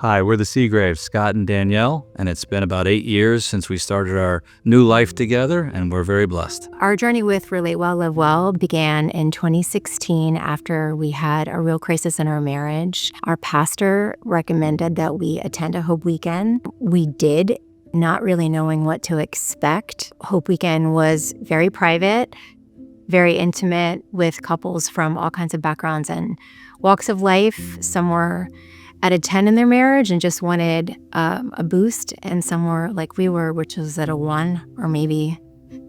Hi, we're the Seagraves, Scot and Danielle, and it's been about 8 years since we started our new life together, and we're very blessed. Our journey with Relate Well, Live Well began in 2016 after we had a real crisis in our marriage. Our pastor recommended that we attend a Hope Weekend. We did, not really knowing what to expect. Hope Weekend was very private, very intimate, with couples from all kinds of backgrounds and walks of life. Some were at a 10 in their marriage and just wanted a boost, and some were like we were, which was at a 1 or maybe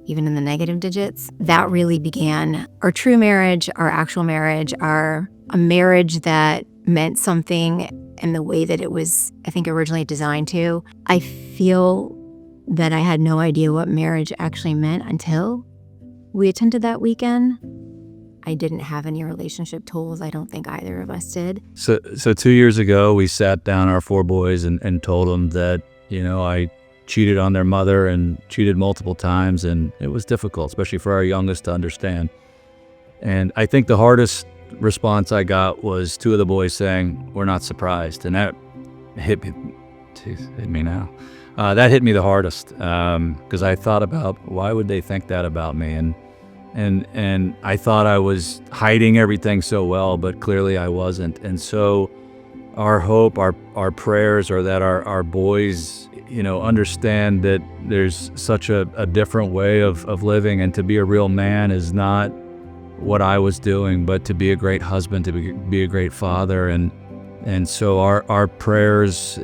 even in the negative digits. That really began our true marriage, our actual marriage, a marriage that meant something in the way that it was, I think, originally designed to. I feel that I had no idea what marriage actually meant until we attended that weekend. I didn't have any relationship tools. I don't think either of us did. So 2 years ago, we sat down, our 4 boys, and told them that, I cheated on their mother and cheated multiple times, and it was difficult, especially for our youngest to understand. And I think the hardest response I got was 2 of the boys saying, "We're not surprised." And that hit me now. That hit me the hardest because I thought about, why would they think that about me? And I thought I was hiding everything so well, but clearly I wasn't. And so our hope, our prayers are that our boys, understand that there's such a different way of living, and to be a real man is not what I was doing, but to be a great husband, to be a great father. And so our prayers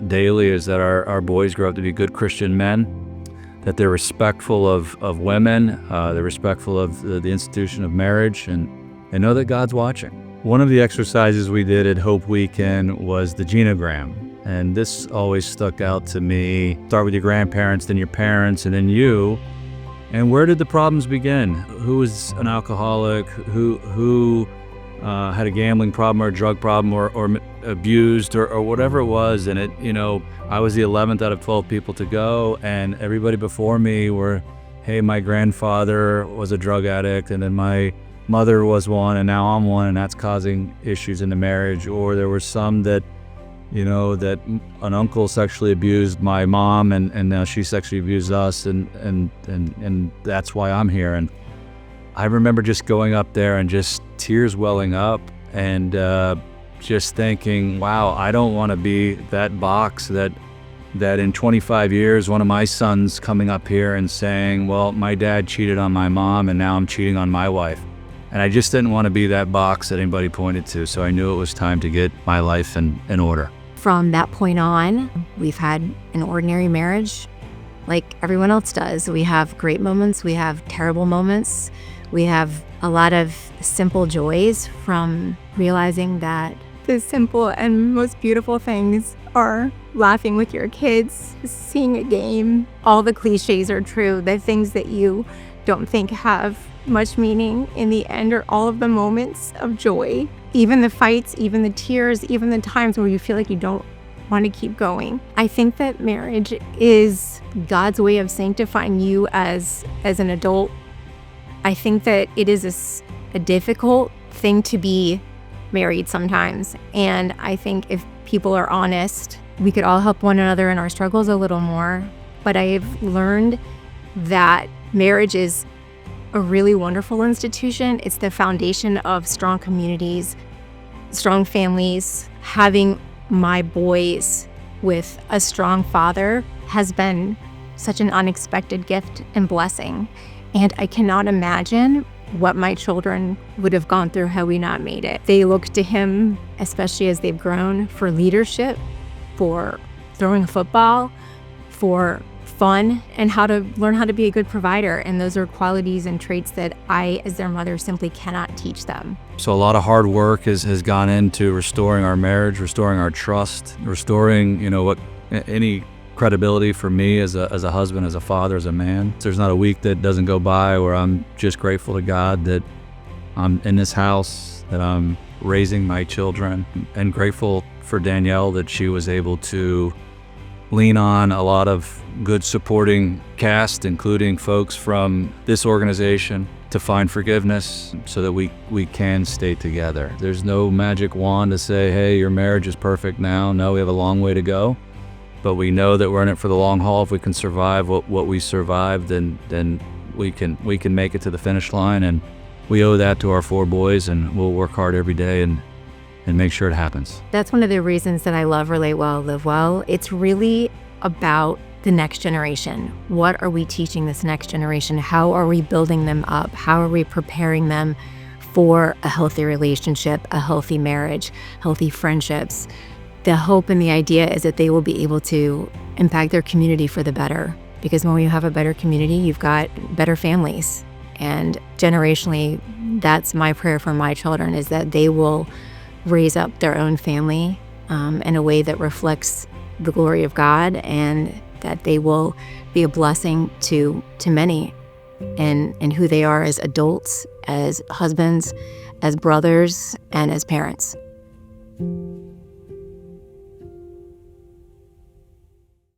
daily is that our boys grow up to be good Christian men, that they're respectful of women, they're respectful of the institution of marriage, and know that God's watching. One of the exercises we did at Hope Weekend was the genogram, and this always stuck out to me. Start with your grandparents, then your parents, and then you. And where did the problems begin? Who was an alcoholic? Who had a gambling problem or a drug problem or abused or whatever it was? And I was the 11th out of 12 people to go, and everybody before me were, hey, my grandfather was a drug addict, and then my mother was one, and now I'm one, and that's causing issues in the marriage. Or there were some that, that an uncle sexually abused my mom, and now she sexually abused us, and that's why I'm here. And I remember just going up there and just tears welling up, and just thinking, wow, I don't want to be that box that in 25 years, one of my sons coming up here and saying, well, my dad cheated on my mom and now I'm cheating on my wife. And I just didn't want to be that box that anybody pointed to. So I knew it was time to get my life in order. From that point on, we've had an ordinary marriage like everyone else does. We have great moments, we have terrible moments, we have a lot of simple joys from realizing that the simple and most beautiful things are laughing with your kids, seeing a game. All the cliches are true. The things that you don't think have much meaning in the end are all of the moments of joy. Even the fights, even the tears, even the times where you feel like you don't want to keep going. I think that marriage is God's way of sanctifying you as an adult. I think that it is a difficult thing to be married sometimes. And I think if people are honest, we could all help one another in our struggles a little more. But I've learned that marriage is a really wonderful institution. It's the foundation of strong communities, strong families. Having my boys with a strong father has been such an unexpected gift and blessing. And I cannot imagine what my children would have gone through had we not made it. They look to him, especially as they've grown, for leadership, for throwing a football, for fun, and learn how to be a good provider. And those are qualities and traits that I, as their mother, simply cannot teach them. So a lot of hard work has gone into restoring our marriage, restoring our trust, restoring, any credibility for me as a husband, as a father, as a man. There's not a week that doesn't go by where I'm just grateful to God that I'm in this house, that I'm raising my children, and grateful for Danielle that she was able to lean on a lot of good supporting cast, including folks from this organization, to find forgiveness so that we can stay together. There's no magic wand to say, hey, your marriage is perfect now. No, we have a long way to go. But we know that we're in it for the long haul. If we can survive what we survived, then we can make it to the finish line. And we owe that to our 4 boys, and we'll work hard every day and make sure it happens. That's one of the reasons that I love Relate Well, Live Well. It's really about the next generation. What are we teaching this next generation? How are we building them up? How are we preparing them for a healthy relationship, a healthy marriage, healthy friendships? The hope and the idea is that they will be able to impact their community for the better. Because when you have a better community, you've got better families. And generationally, that's my prayer for my children, is that they will raise up their own family in a way that reflects the glory of God, and that they will be a blessing to many in who they are as adults, as husbands, as brothers, and as parents.